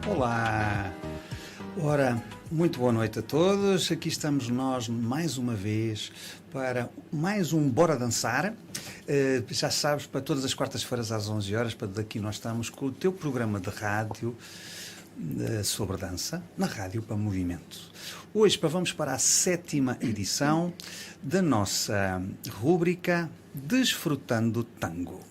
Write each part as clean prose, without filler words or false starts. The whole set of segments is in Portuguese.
Olá! Ora, muito boa noite a todos. Aqui estamos nós mais uma vez para mais um Bora Dançar. Já sabes, para todas as quartas-feiras às 11 horas, para daqui nós estamos com o teu programa de rádio sobre dança, na Rádio para Movimento. Hoje vamos para a 7ª edição da nossa rúbrica Desfrutando Tango.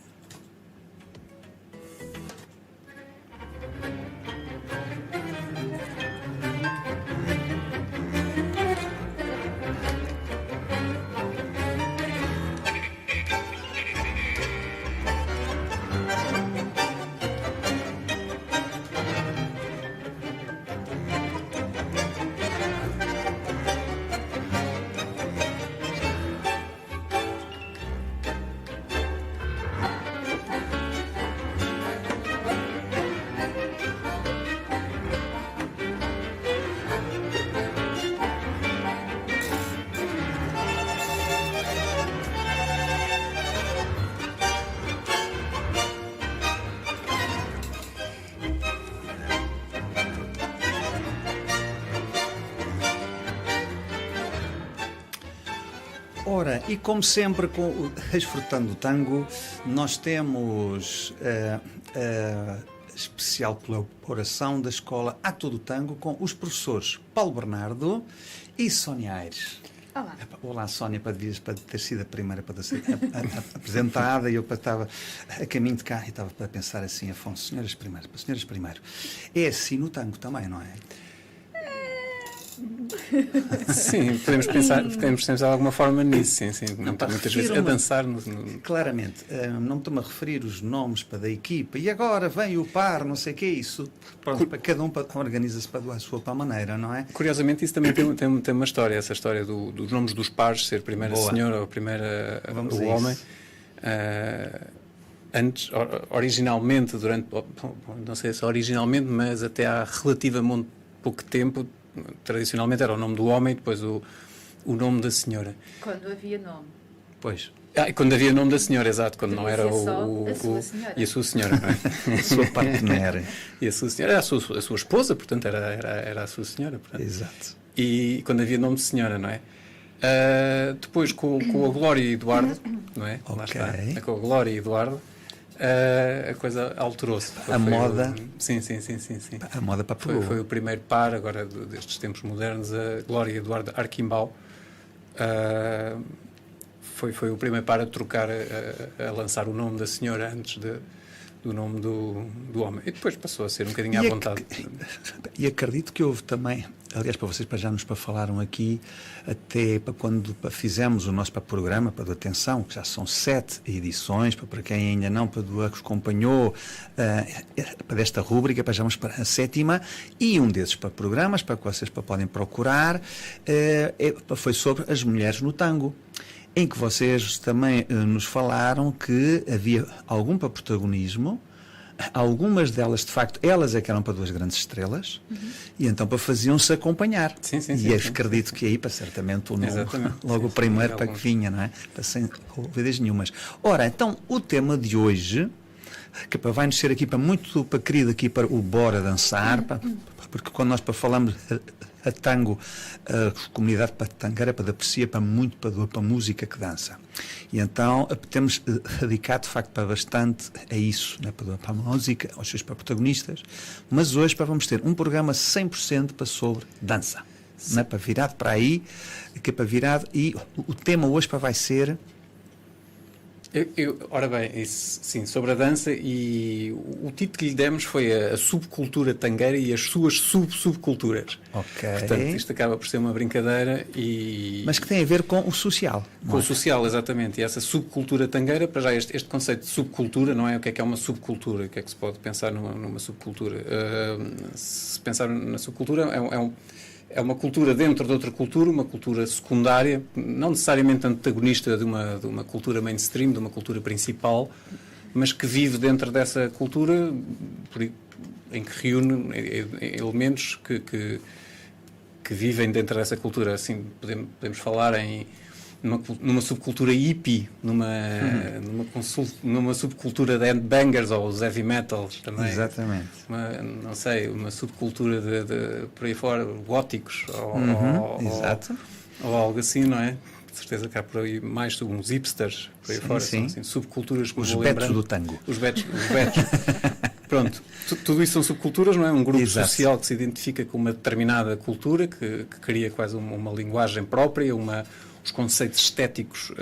Ora, e como sempre, com o Desfrutando o Tango, nós temos a especial colaboração da Escola Ato do Tango com os professores Paulo Bernardo e Sónia Aires. Olá. Olá, Sónia, para ter sido a primeira para ser apresentada, e eu estava a caminho de cá e estava para pensar assim, Afonso, senhoras primeiro. É assim no tango também, não é? Sim, podemos pensar de alguma forma nisso, sim. Não, muitas vezes a dançar Claramente, não estou-me a referir os nomes da equipa, e agora vem o par, não sei o que é isso. Pronto, para cada um organiza-se para a sua maneira, não é? Curiosamente, isso também tem uma história, essa história dos nomes dos pares, ser primeira Boa. Senhora ou primeira Vamos o a homem. isso. Antes, originalmente, não sei se originalmente, mas até há relativamente pouco tempo, tradicionalmente era o nome do homem e depois o nome da senhora. Quando havia nome. Pois. Quando havia nome da senhora, exato, quando Devia não era ser só a sua senhora. E a sua senhora, não é? A sua parteneira. E a sua senhora era a sua esposa, portanto era a sua senhora. Portanto. Exato. E quando havia nome de senhora, não é? Depois com a Glória e Eduardo, não é? Lá Ok. está. Com a Glória e Eduardo, a coisa alterou-se. A moda. Sim. A moda para pegou. Foi o primeiro par, agora destes tempos modernos, a Glória e Eduardo Arquimbau. Foi o primeiro par a trocar, a lançar o nome da senhora antes do nome do homem. E depois passou a ser um bocadinho à vontade. E acredito que houve também, aliás, para vocês já nos falaram aqui, até para quando fizemos o nosso programa, para atenção, que já são 7 edições, para quem ainda não acompanhou para esta rúbrica, já vamos para a 7ª, e um desses programas, para que vocês podem procurar, foi sobre as mulheres no tango, em que vocês também nos falaram que havia algum para protagonismo, algumas delas, de facto, elas é que eram para 2 grandes estrelas, e então faziam-se acompanhar. Sim, acredito que aí, para certamente, o nome, logo o sim, primeiro para que vinha, não é? Para sem dúvidas nenhumas. Ora, então, o tema de hoje, que vai-nos ser aqui para querido aqui para o Bora Dançar, porque quando nós falamos a tango, a comunidade tangueira aprecia muito para a música que dança. E então temos dedicado, de facto, para bastante a isso, né, para a música, aos seus protagonistas, mas hoje vamos ter um programa 100% sobre dança. Né, para virado para aí, e o tema hoje vai ser... Ora bem, isso, sim, sobre a dança, e o título que lhe demos foi a subcultura tangueira e as suas subculturas. Ok. Portanto, isto acaba por ser uma brincadeira mas que tem a ver com o social. Com o social, exatamente. E essa subcultura tangueira, para já este conceito de subcultura, não é? O que é uma subcultura? O que é que se pode pensar numa subcultura? Se pensar na subcultura, é uma cultura dentro de outra cultura, uma cultura secundária, não necessariamente antagonista de uma cultura mainstream, de uma cultura principal, mas que vive dentro dessa cultura, em que reúne elementos que vivem dentro dessa cultura. Assim, podemos falar em numa subcultura hippie, numa subcultura de handbangers ou os heavy metals também. Exatamente. Uma subcultura de por aí fora, góticos Exato. ou algo assim, não é? De certeza que há por aí mais uns hipsters por aí fora, sim. São assim, subculturas que Os betos do tango. Os betos. Pronto, tudo isso são subculturas, não é? Um grupo Exato. social que se identifica com uma determinada cultura, que cria quase uma linguagem própria, os conceitos estéticos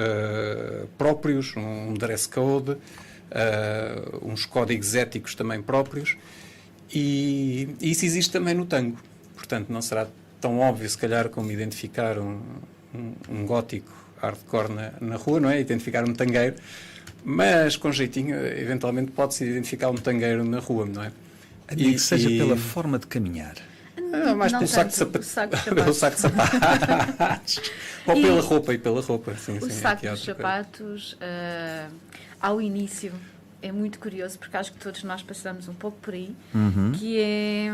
próprios, um dress code, uns códigos éticos também próprios, e isso existe também no tango. Portanto, não será tão óbvio, se calhar, como identificar um gótico hardcore na rua, não é? Identificar um tangueiro, mas com jeitinho, eventualmente pode-se identificar um tangueiro na rua, não é? E que seja pela forma de caminhar. Mais pelo saco de sapatos. Ou pela roupa. Sim, o saco dos sapatos, ao início, é muito curioso, porque acho que todos nós passamos um pouco por aí, que é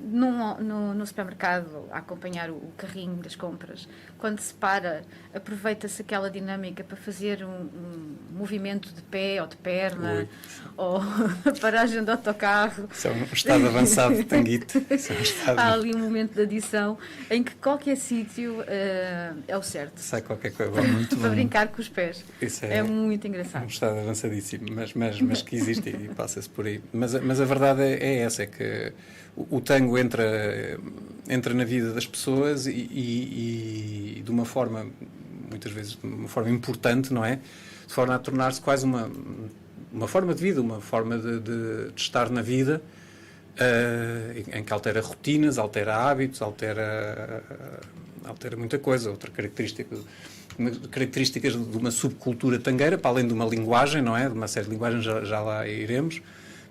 no supermercado, a acompanhar o carrinho das compras. Quando se para, aproveita-se aquela dinâmica para fazer um movimento de pé ou de perna, ou a paragem do autocarro. Isso é um estado avançado de tanguito. Há ali um momento de adição em que qualquer sítio é o certo. Sai qualquer coisa. Para brincar com os pés. Isso é muito engraçado. Um estado avançadíssimo, mas que existe e passa-se por aí. Mas a verdade é essa, é que o tango entra na vida das pessoas e de uma forma, muitas vezes, de uma forma importante, não é? De forma a tornar-se quase uma forma de vida, uma forma de estar na vida, em que altera rotinas, altera hábitos, altera muita coisa. Outra características de uma subcultura tangueira, para além de uma linguagem, não é? De uma série de linguagens, já lá iremos.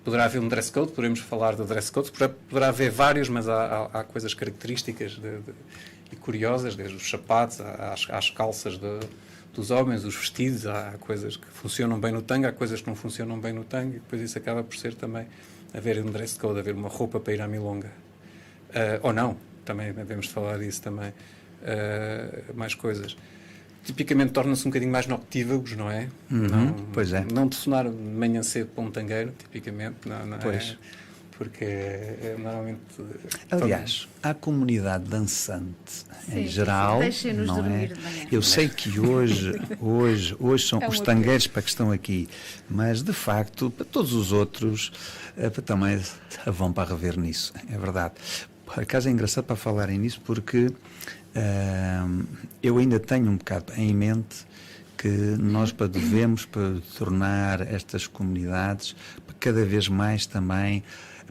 Poderá haver um dress code, podemos falar do dress code, poderá haver vários, mas há coisas características e curiosas, desde os sapatos às calças dos homens, os vestidos. Há coisas que funcionam bem no tango, há coisas que não funcionam bem no tango, e depois isso acaba por ser também haver um dress code, haver uma roupa para ir à milonga. Ou não, também devemos falar disso também. Mais coisas. Tipicamente tornam-se um bocadinho mais noctívagos, não é? Pois é. Não telefonar de manhã cedo para um tangueiro, tipicamente, não pois. Porque normalmente... Aliás, a comunidade dançante, em geral, deixem-nos não dormir é? de manhã. Eu sei que hoje são os tangueiros para que estão aqui, mas, de facto, para todos os outros, também vão para rever nisso, é verdade. Por acaso é engraçado para falarem nisso, porque eu ainda tenho um bocado em mente que nós devemos para tornar estas comunidades para cada vez mais também,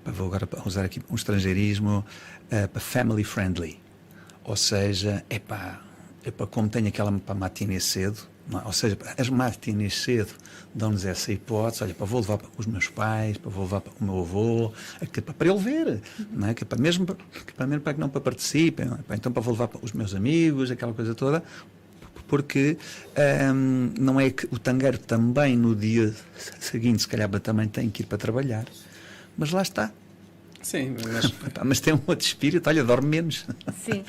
vou agora usar aqui um estrangeirismo, para family friendly, ou seja, como tem aquela matinê cedo, ou seja, as matinês cedo dão-nos essa hipótese, olha, vou levar os meus pais, vou levar o meu avô, para ele ver, não é? Mesmo para que não participem, então vou levar os meus amigos, aquela coisa toda, porque não é que o tangueiro também no dia seguinte, se calhar também tem que ir para trabalhar, mas lá está. Sim, mas tem um outro espírito, olha, dorme menos. Sim.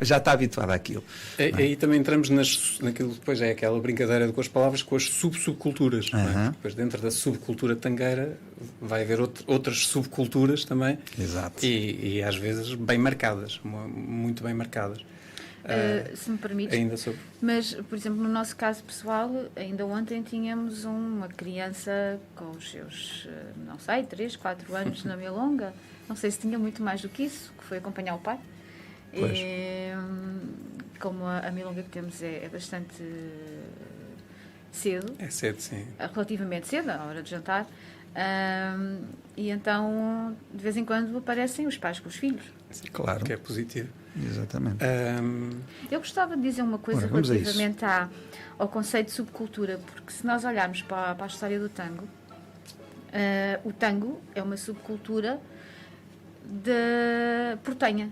Já está habituado àquilo. Aí também entramos naquilo, depois é aquela brincadeira com as palavras, com as subculturas. Não é? Depois, dentro da subcultura tangueira, vai haver outras subculturas também. Exato. E às vezes bem marcadas, muito bem marcadas. Se me permites. Ainda sobre. Mas, por exemplo, no nosso caso pessoal, ainda ontem tínhamos uma criança com os seus, 3, 4 anos na milonga. Não sei se tinha muito mais do que isso, que foi acompanhar o pai. E, como a milonga que temos é bastante cedo. É cedo, sim. Relativamente cedo, à hora de jantar. E então, de vez em quando, aparecem os pais com os filhos. Claro. Que é positivo. Exatamente. Eu gostava de dizer uma coisa relativamente ao conceito de subcultura, porque se nós olharmos para a história do tango, o tango é uma subcultura de portenha.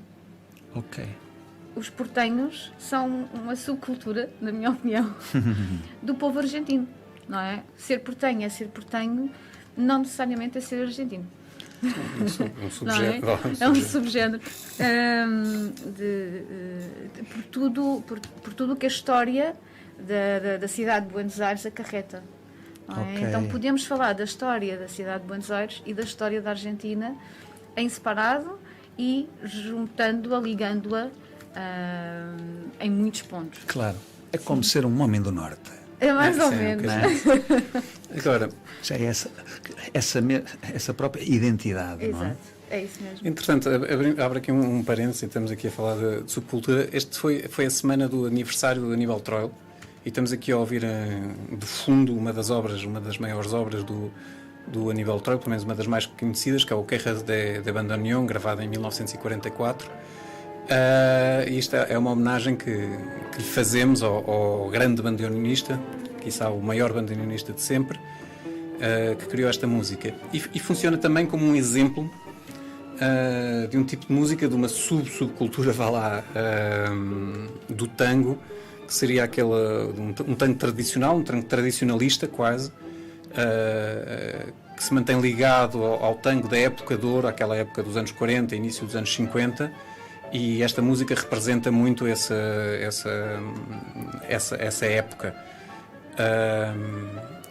Ok. Os portenhos são uma subcultura, na minha opinião, do povo argentino, não é? Ser portenho é ser portenho, não necessariamente é ser argentino. Um subgénero. É um subgénero. Por tudo que a história da cidade de Buenos Aires acarreta. Não é? Ok. Então podemos falar da história da cidade de Buenos Aires e da história da Argentina em separado e juntando-a, ligando-a em muitos pontos. Claro. É como ser um homem do Norte. É mais ou Sim, menos. Não é? Agora, Já é essa própria identidade, não é? Exato, é isso mesmo. entretanto, abre aqui um parênteses, estamos aqui a falar de subcultura. Este foi a semana do aniversário do Aníbal Troilo e estamos aqui a ouvir de fundo uma das maiores obras do Aníbal Troilo, pelo menos uma das mais conhecidas, que é o Quejas de Bandoneón, gravado em 1944. Isto é uma homenagem que lhe fazemos ao grande bandoneonista, quiçá o maior bandoneonista de sempre, que criou esta música. E funciona também como um exemplo de um tipo de música, de uma subcultura, vá lá, do tango, que seria um tango tradicional, um tango tradicionalista quase, que se mantém ligado ao tango da época de ouro, aquela época dos anos 40, início dos anos 50, e esta música representa muito essa época.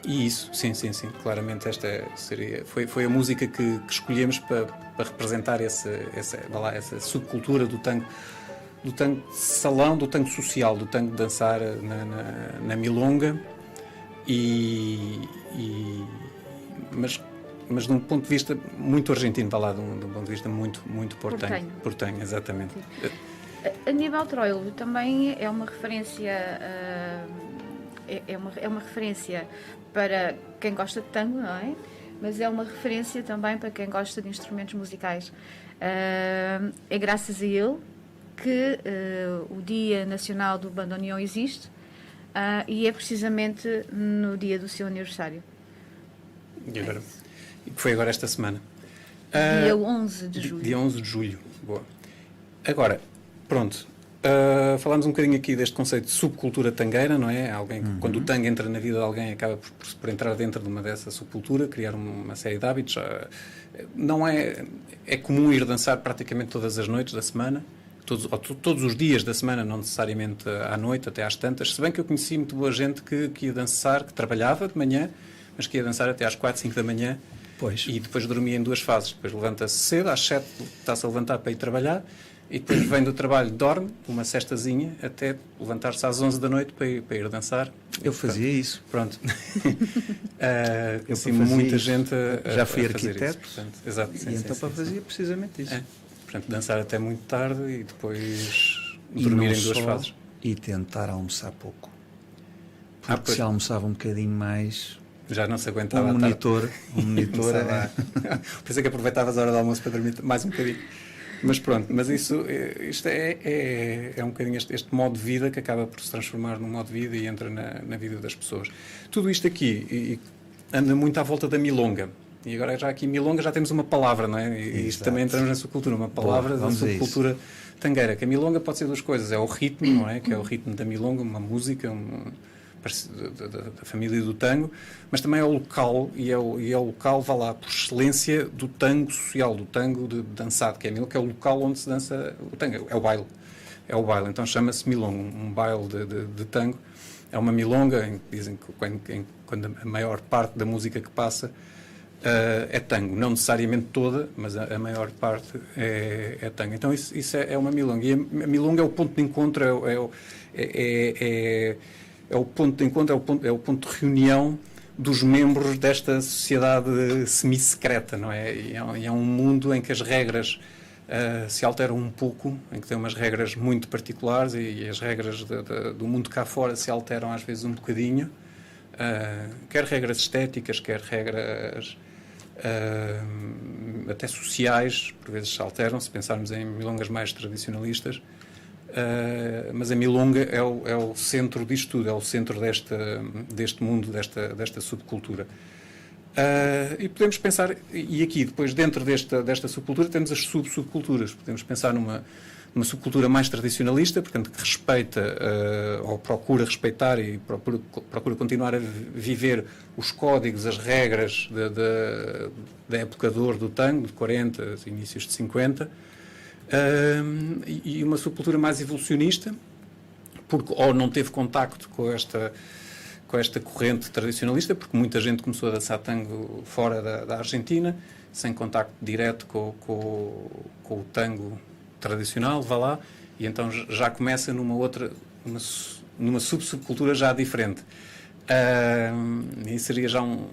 E isso, sim, claramente foi a música que escolhemos para representar essa subcultura do tango de salão, do tango social, do tango de dançar na milonga, mas de um ponto de vista muito argentino, está lá, de um ponto de vista muito portenho. Portenho, exatamente. Aníbal Troilo também é uma referência, é uma referência para quem gosta de tango, não é? Mas é uma referência também para quem gosta de instrumentos musicais. É graças a ele que o Dia Nacional do Bandoneón existe, e é precisamente no dia do seu aniversário. E agora? Foi agora esta semana. Dia 11 de julho. Dia 11 de julho, boa. Agora, pronto, falámos um bocadinho aqui deste conceito de subcultura tangueira, não é? Alguém, quando o tango entra na vida de alguém, acaba por entrar dentro de uma dessa subcultura, criar uma série de hábitos. Não é comum ir dançar praticamente todas as noites da semana, todos os dias da semana, não necessariamente à noite, até às tantas, se bem que eu conheci muito boa gente que ia dançar, que trabalhava de manhã, mas que ia dançar até às 4, 5 da manhã. Pois. E depois dormia em 2 fases. Depois levanta-se cedo, às 7 está-se a levantar para ir trabalhar, e depois vem do trabalho, dorme, uma cestazinha, até levantar-se às 11 da noite para ir dançar. Eu fazia isso. Pronto. Eu assim, fazia muita isso. gente Já fui a fazer arquiteto, isso, portanto, exato, e então fazia precisamente isso. Portanto, dançar até muito tarde e depois E dormir não em 2 só, fases. E tentar almoçar pouco. Porque Pois. se almoçava um bocadinho mais, Já não se aguentava um à tarde. monitor Começava a- Por isso é que aproveitavas a hora do almoço para dormir mais um bocadinho. Mas pronto, mas isto é um bocadinho este modo de vida que acaba por se transformar num modo de vida e entra na vida das pessoas. Tudo isto aqui anda muito à volta da milonga. E agora já aqui milonga já temos uma palavra, não é? E isto Exato. também entramos na subcultura, uma palavra da vamos a isso. subcultura tangueira. Que a milonga pode ser duas coisas, é o ritmo, não é? Que é o ritmo da milonga, uma música, da família do tango, mas também é o local, e é o local, vá lá, por excelência, do tango social, do tango de dançado, que é o local onde se dança o tango, é o baile. É o baile, então chama-se milonga, um baile de tango. É uma milonga, em que dizem que quando a maior parte da música que passa é tango, não necessariamente toda, mas a maior parte é tango. Então isso é uma milonga. E a milonga é o ponto de encontro, é o ponto de encontro, é o ponto de reunião dos membros desta sociedade semi-secreta, não é? E é um mundo em que as regras se alteram um pouco, em que tem umas regras muito particulares e as regras do mundo cá fora se alteram às vezes um bocadinho, quer regras estéticas, quer regras até sociais, por vezes se alteram, se pensarmos em milongas mais tradicionalistas. Mas a milonga é o centro disto tudo, é o centro deste mundo, desta subcultura. E podemos pensar, e aqui depois dentro desta subcultura temos as subculturas. Podemos pensar numa subcultura mais tradicionalista, portanto que respeita ou procura respeitar e procura continuar a viver os códigos, as regras da época de ouro do tango, de 40, inícios de 50. E uma subcultura mais evolucionista, porque ou não teve contacto com esta corrente tradicionalista, porque muita gente começou a dançar tango fora da Argentina, sem contacto direto com o tango tradicional, vá lá, e então já começa numa subcultura já diferente. E seria já um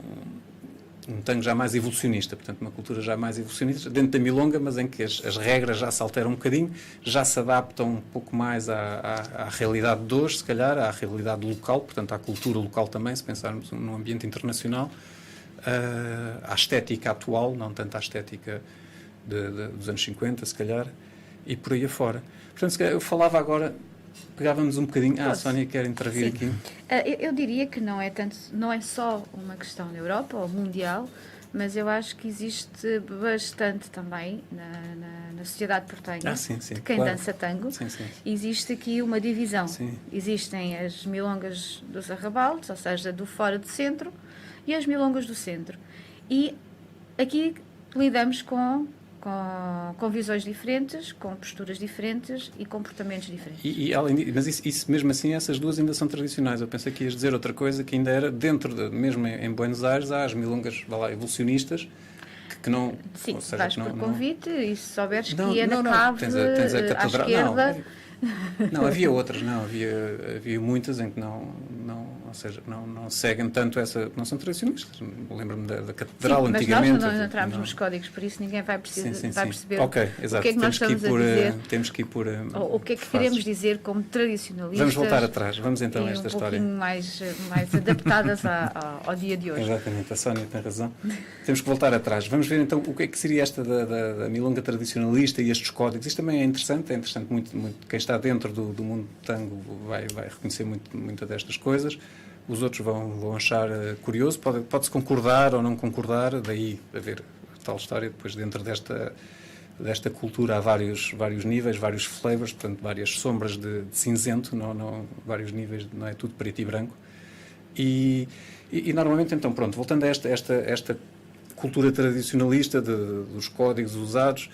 tango já mais evolucionista, portanto uma cultura já mais evolucionista dentro da milonga, mas em que as regras já se alteram um bocadinho, já se adaptam um pouco mais à realidade de hoje, se calhar, à realidade local, portanto à cultura local também, se pensarmos num ambiente internacional, à estética atual, não tanto à estética dos anos 50, se calhar, e por aí afora. Portanto, se calhar, eu falava agora, pegávamos um bocadinho... a Sónia quer intervir aqui. Eu diria que não é só uma questão na Europa ou mundial, mas eu acho que existe bastante também na sociedade portenha, de quem dança tango. Sim, sim. Existe aqui uma divisão. Sim. Existem as milongas dos arrabaldes, ou seja, do fora do centro, e as milongas do centro. E aqui lidamos com visões diferentes, com posturas diferentes e comportamentos diferentes. Mas isso, mesmo assim, essas duas ainda são tradicionais. Eu pensei que ias dizer outra coisa, que ainda era mesmo em Buenos Aires, há as milongas, vá lá, evolucionistas, que não... Sim, ou seja, vais que não, por convite e se souberes não, que é na cave, tens a à catedral, esquerda... Não, havia outras, havia muitas em que ou seja, não seguem tanto não são tradicionalistas. Lembro-me da catedral antigamente. Mas nós não entramos nos códigos, por isso ninguém vai perceber okay, o que é que nós estamos a dizer. Temos que ir por o que é que queremos dizer como tradicionalistas. Vamos voltar atrás, vamos então a esta história. Um pouquinho mais adaptadas ao dia de hoje. Exatamente, a Sónia tem razão. Temos que voltar atrás. Vamos ver então o que é que seria esta da milonga tradicionalista e estes códigos. Isto também é interessante muito quem está dentro do mundo do tango vai reconhecer muita destas coisas. Os outros vão achar curioso, pode-se concordar ou não concordar, daí haver tal história. Depois, dentro desta cultura há vários níveis, vários flavors, portanto várias sombras de cinzento, vários níveis, não é tudo preto e branco. E normalmente, então, pronto, voltando a esta cultura tradicionalista dos códigos usados,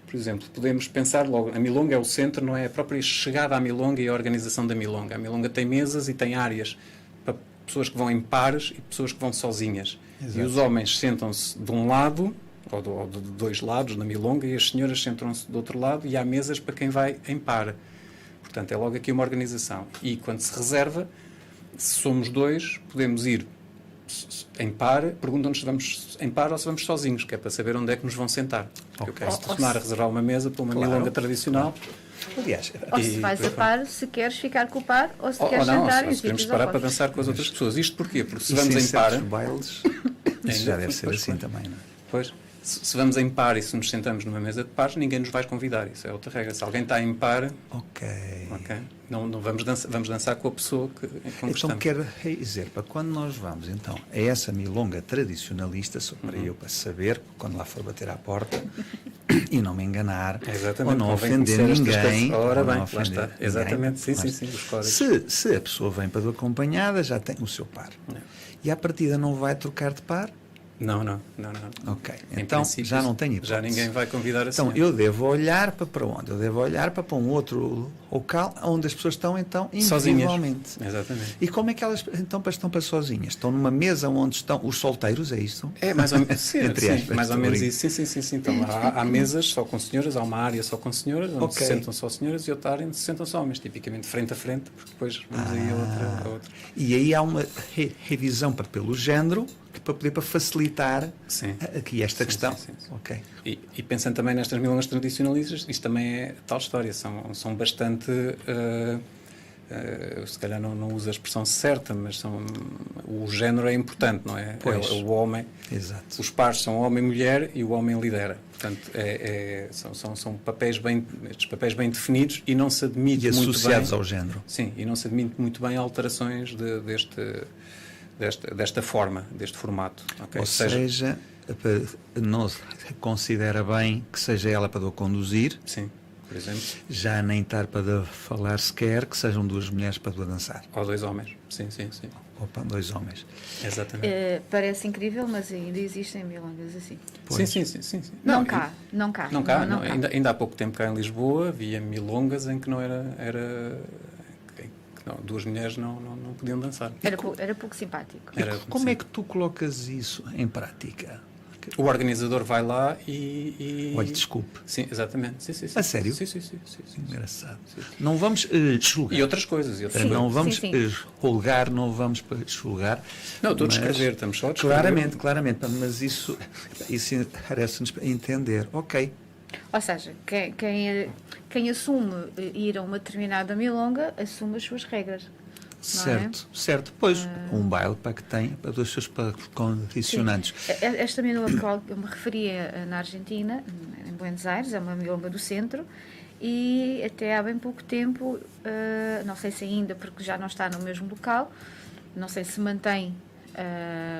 por exemplo, podemos pensar logo, a milonga é o centro, não é a própria chegada à milonga e a organização da milonga. A milonga tem mesas e tem áreas para pessoas que vão em pares e pessoas que vão sozinhas. Exato. E os homens sentam-se de um lado, ou de dois lados na milonga, e as senhoras sentam-se do outro lado, e há mesas para quem vai em par. Portanto, é logo aqui uma organização. E quando se reserva, se somos dois, podemos ir em par, perguntam-nos se vamos em par ou se vamos sozinhos, que é para saber onde é que nos vão sentar. Okay. Eu posso tornar a reservar uma mesa para uma milonga tradicional. Claro. Aliás, ou se vais a par, se queres ficar com o par, ou se queres sentar se queremos parar para dançar com as outras pessoas. Isto porquê? Porque se vamos em par... bailes, isso já deve ser assim também, não é? Pois. Se vamos em par e se nos sentamos numa mesa de pares, ninguém nos vai convidar. Isso é outra regra. Se alguém está em par... Ok. Não vamos dançar com a pessoa com que estamos. Então, quero dizer, para quando nós vamos, então, a essa milonga tradicionalista, só para eu para saber, quando lá for bater à porta, e não me enganar, ou não ofender ninguém. Ora bem, lá está. Exatamente, sim, os códigos. Se a pessoa vem para acompanhada, já tem o seu par. E à partida não vai trocar de par? Não. Ok, então já não tenho hipótese. Já ninguém vai convidar assim. Então eu devo olhar para onde? Eu devo olhar para um outro local onde as pessoas estão então individualmente. Sozinhas. Exatamente. E como é que elas então estão para sozinhas? Estão numa mesa onde estão os solteiros, é isso? É mais ou menos, sim, mais ou menos isso. Sim. Então há mesas só com senhoras, há uma área só com senhoras, onde se sentam só senhoras, e outra área onde se sentam só homens, tipicamente frente a frente, porque depois vamos aí a outra. E aí há uma revisão pelo género, para facilitar aqui esta questão. Sim. Okay. E pensando também nestas milongas tradicionalistas, isto também é tal história, são bastante, se calhar não uso a expressão certa, mas o género é importante, não é? Pois. É o homem. Exato. Os pares são homem e mulher e o homem lidera. Portanto, são estes papéis bem definidos e não se admite muito bem... E associados ao género. Sim, e não se admite muito bem alterações desta forma, deste formato. Okay? Ou seja, não se considera bem que seja ela para conduzir. Sim, por exemplo. Já nem estar para falar sequer, que sejam duas mulheres para dançar. Ou dois homens. Sim. Opa, dois homens. Exatamente. Parece incrível, mas ainda existem milongas assim. Pois. Sim. Não cá. Ainda há pouco tempo cá em Lisboa havia milongas em que não era Não, duas mulheres não podiam dançar. Era pouco simpático. Como é que tu colocas isso em prática? O organizador vai lá e... Olha, desculpe. Sim, exatamente. Sim. A sério? Sim. Engraçado. Não vamos julgar. E outras coisas. Não vamos sim. julgar, não vamos julgar. Não, estou a mas- descrever, estamos só a descrever. Claramente, mas isso parece-nos entender. Ok. Ou seja, quem assume ir a uma determinada milonga assume as suas regras. Certo. Pois, um baile para que tem para os seus condicionantes. Sim. Esta milonga que eu me referia na Argentina, em Buenos Aires, é uma milonga do centro, e até há bem pouco tempo, não sei se ainda, porque já não está no mesmo local, não sei se mantém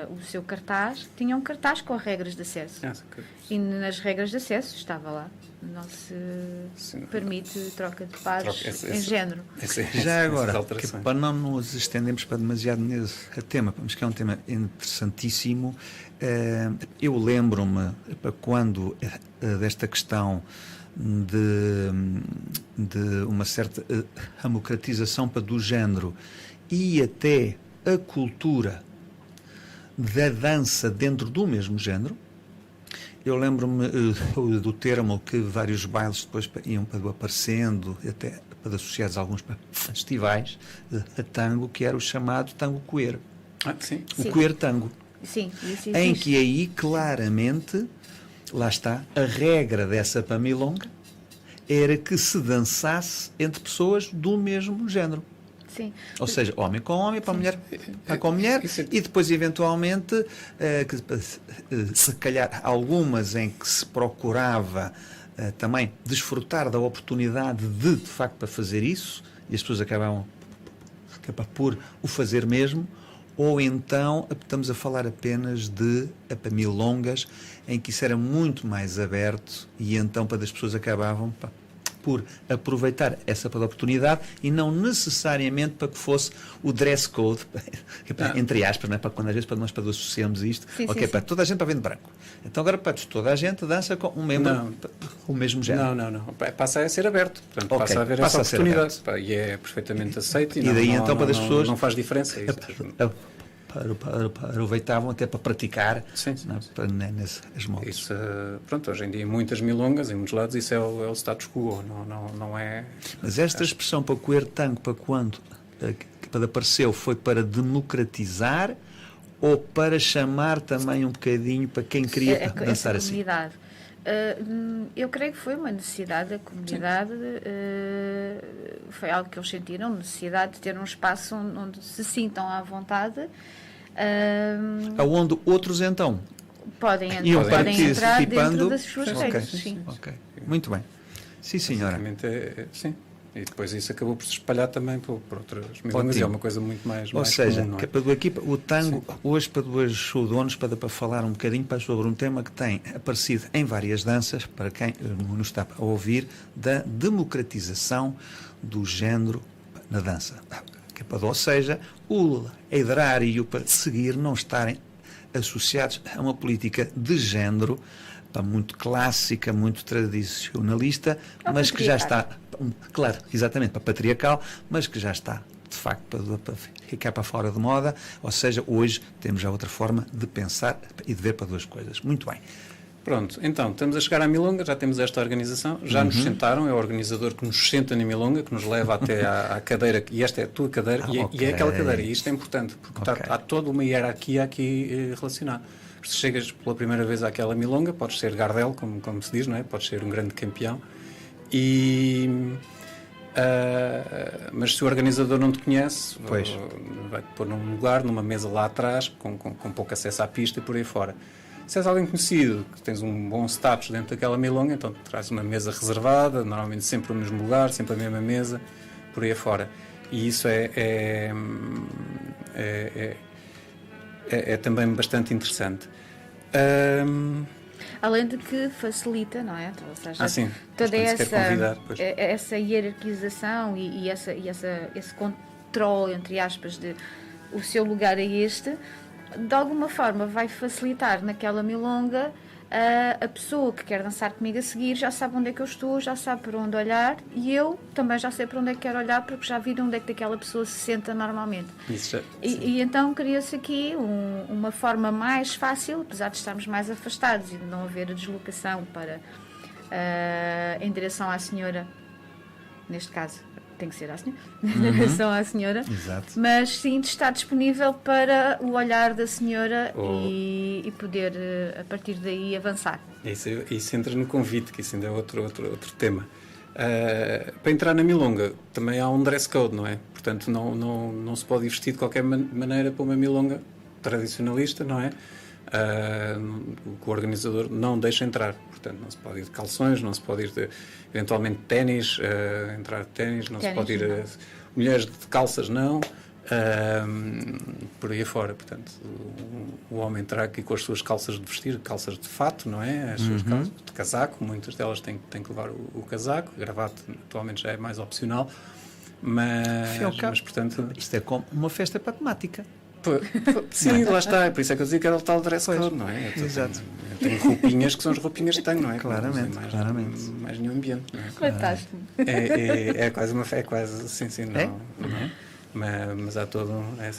o seu cartaz, tinha um cartaz com regras de acesso. E nas regras de acesso estava lá: não se permite troca de pares em género. Já agora, para não nos estendermos para demasiado nesse tema, mas que é um tema interessantíssimo, eu lembro-me para quando desta questão de uma certa democratização do género e até a cultura da dança dentro do mesmo género. Eu lembro-me do termo que vários bailes depois iam aparecendo, até associados a alguns festivais a tango, que era o chamado tango queer. Sim. O queer tango. Sim, isso em que aí, claramente, lá está, a regra dessa pamilonga era que se dançasse entre pessoas do mesmo género. Sim. Ou seja, homem com homem, para mulher com mulher, e depois, eventualmente, se calhar algumas em que se procurava também desfrutar da oportunidade de facto, para fazer isso, e as pessoas acabavam por o fazer mesmo, ou então estamos a falar apenas de milongas, em que isso era muito mais aberto, e então para as pessoas acabavam por aproveitar essa oportunidade e não necessariamente para que fosse o dress code, entre aspas, não é? Para quando às vezes para nós associamos isto, sim, para toda a gente para vir de branco. Então agora para toda a gente dança com um membro, o mesmo género. Não. Passa a ser aberto. Portanto, passa a haver essa oportunidade. E é perfeitamente aceito. E daí então para as pessoas não faz diferença. Aproveitavam até para praticar nesses moldes. Isso, pronto, hoje em dia, muitas milongas, em muitos lados, isso é o status quo, não é... Mas esta expressão para queer tango, para quando apareceu, foi para democratizar ou para chamar também um bocadinho para quem queria dançar assim? Eu creio que foi uma necessidade da comunidade, foi algo que eles sentiram, necessidade de ter um espaço onde se sintam à vontade. Aonde outros então podem entrar dentro das suas regras. Ok. Muito bem. Sim, senhora. Sim. E depois isso acabou por se espalhar também por outras milongas, é uma coisa muito mais Ou seja, comum, não é? O tango, hoje para dois donos, para falar um bocadinho sobre um tema que tem aparecido em várias danças, para quem nos está a ouvir, da democratização do género na dança. Ou seja, o liderar e o perseguir não estarem associados a uma política de género muito clássica, muito tradicionalista, mas que já está, claro, exatamente, para patriarcal, mas que já está, de facto, para ficar para fora de moda. Ou seja, hoje temos já outra forma de pensar e de ver para duas coisas. Muito bem. Pronto, então, estamos a chegar à milonga, já temos esta organização, já nos sentaram, é o organizador que nos senta na milonga, que nos leva até à cadeira, e esta é a tua cadeira, e é aquela cadeira, e isto é importante, porque há toda uma hierarquia aqui relacionada. Se chegas pela primeira vez àquela milonga, podes ser Gardel, como se diz, não é? Podes ser um grande campeão, mas se o organizador não te conhece, vai-te pôr num lugar, numa mesa lá atrás, com pouco acesso à pista e por aí fora. Se és alguém conhecido, que tens um bom status dentro daquela milonga, então traz uma mesa reservada, normalmente sempre no mesmo lugar, sempre a mesma mesa, por aí afora. E isso é também bastante interessante. Além de que facilita, não é? Ou seja, sim. Toda essa hierarquização e esse controle, entre aspas, de o seu lugar é este, de alguma forma vai facilitar naquela milonga a pessoa que quer dançar comigo a seguir já sabe onde é que eu estou, já sabe para onde olhar, e eu também já sei para onde é que quero olhar, porque já vi de onde é que aquela pessoa se senta normalmente. E então cria-se aqui uma forma mais fácil, apesar de estarmos mais afastados e de não haver a deslocação para em direção à senhora, neste caso tem que ser à senhora, em direção à senhora. Exato. Mas sim de estar disponível para o olhar da senhora e poder a partir daí avançar. Isso entra no convite, que isso ainda é outro tema. Para entrar na milonga também há um dress code, não é? Portanto, não se pode ir vestido de qualquer maneira para uma milonga tradicionalista, não é? O organizador não deixa entrar. Portanto, não se pode ir de calções, não se pode ir eventualmente de ténis, entrar de ténis, não se pode ir mulheres de calças, não, por aí afora. Portanto, o homem terá aqui com as suas calças de vestir, calças de fato, não é? As suas calças de casaco, muitas delas têm que levar o casaco, o gravata atualmente já é mais opcional, mas portanto... Isto é como uma festa para temática. Sim, lá está. Por isso é que eu dizia que era o tal dress code, não é? Exato. Eu tenho roupinhas que são as roupinhas que tenho, não é? Claramente, claramente. Mais nenhum ambiente, não é? Fantástico. É quase uma fé, quase, sim, não. É? Mas há toda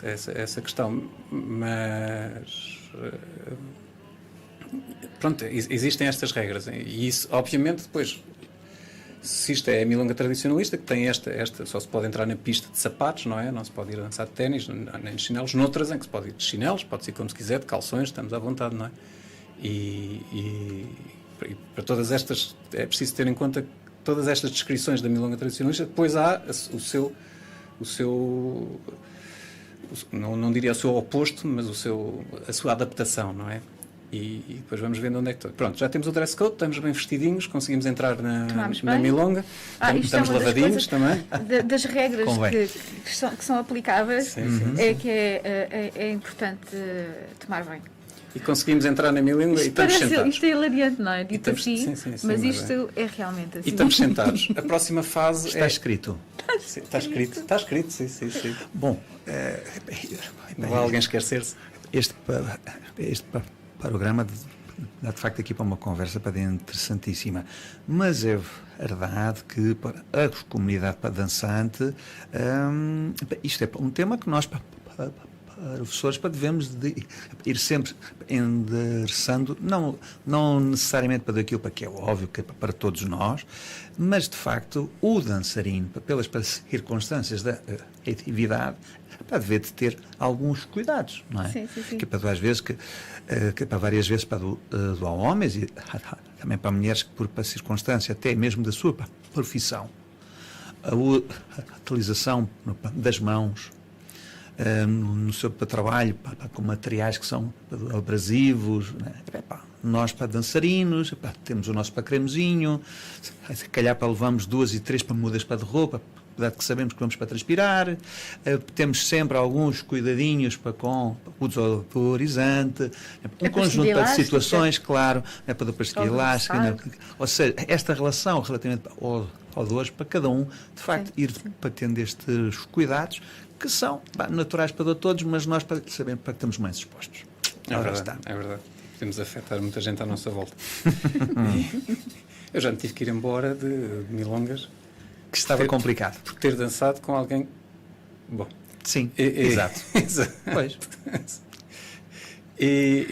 essa questão. Mas pronto, existem estas regras. E isso, obviamente, depois, se isto é a milonga tradicionalista, que tem esta, só se pode entrar na pista de sapatos, não é? Não se pode ir dançar de ténis, nem de chinelos. Noutras em que se pode ir de chinelos, pode ir como se quiser, de calções, estamos à vontade, não é? E para todas estas, é preciso ter em conta que todas estas descrições da milonga tradicionalista, depois há o seu não diria o seu oposto, mas a sua adaptação, não é? E depois vamos vendo onde é que estou. Pronto, já temos o dress code, estamos bem vestidinhos, conseguimos entrar na milonga, estamos lavadinhos também. Das regras que são aplicáveis, é que é importante tomar bem. E conseguimos entrar na milonga e estamos sentados. Isto é hilariante, não é? Dito assim, sim, mas isto é realmente assim. E estamos sentados. A próxima fase está escrito. Está escrito, sim. Bom, não vai alguém esquecer-se. Este programa dá de facto aqui para uma conversa para dentro interessantíssima, mas é verdade que para a comunidade dançante isto é um tema que nós professores devemos ir sempre endereçando, não necessariamente para aquilo para que é óbvio que é para todos nós, mas de facto o dançarino, pelas circunstâncias da atividade, deve de ter alguns cuidados, não é? Sim. Que para várias vezes para homens e também para mulheres que por circunstância até mesmo da sua profissão, a utilização das mãos no seu trabalho com materiais que são abrasivos, né? Nós para dançarinos temos o nosso para cremezinho, se calhar para levamos 2 e 3 mudas para de roupa, apesar de que sabemos que vamos para transpirar, temos sempre alguns cuidadinhos com o desodorizante, um conjunto de situações, claro, para a pastilha elástica, ou seja, esta relação relativamente ao odores para cada um, de facto, ir para tendo estes cuidados que são naturais para todos, mas nós sabemos para que estamos mais expostos. É verdade. Podemos afetar muita gente à nossa volta. Eu já me tive que ir embora de milongas. Que estava complicado. Por ter dançado com alguém... Bom. Sim, exato. Pois.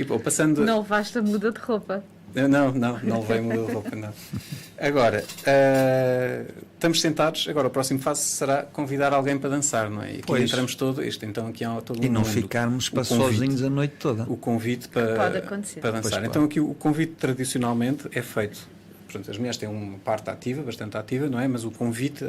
Bom, passando... Não levaste a muda de roupa. Não levei muda de roupa, não. Agora, estamos sentados, agora o próximo passo será convidar alguém para dançar, não é? E aqui entramos então aqui há todo um mundo. E não ficarmos sozinhos a noite toda. O convite para dançar. Pois, então aqui o convite tradicionalmente é feito. Portanto, as mulheres têm uma parte ativa, bastante ativa, não é? Mas o convite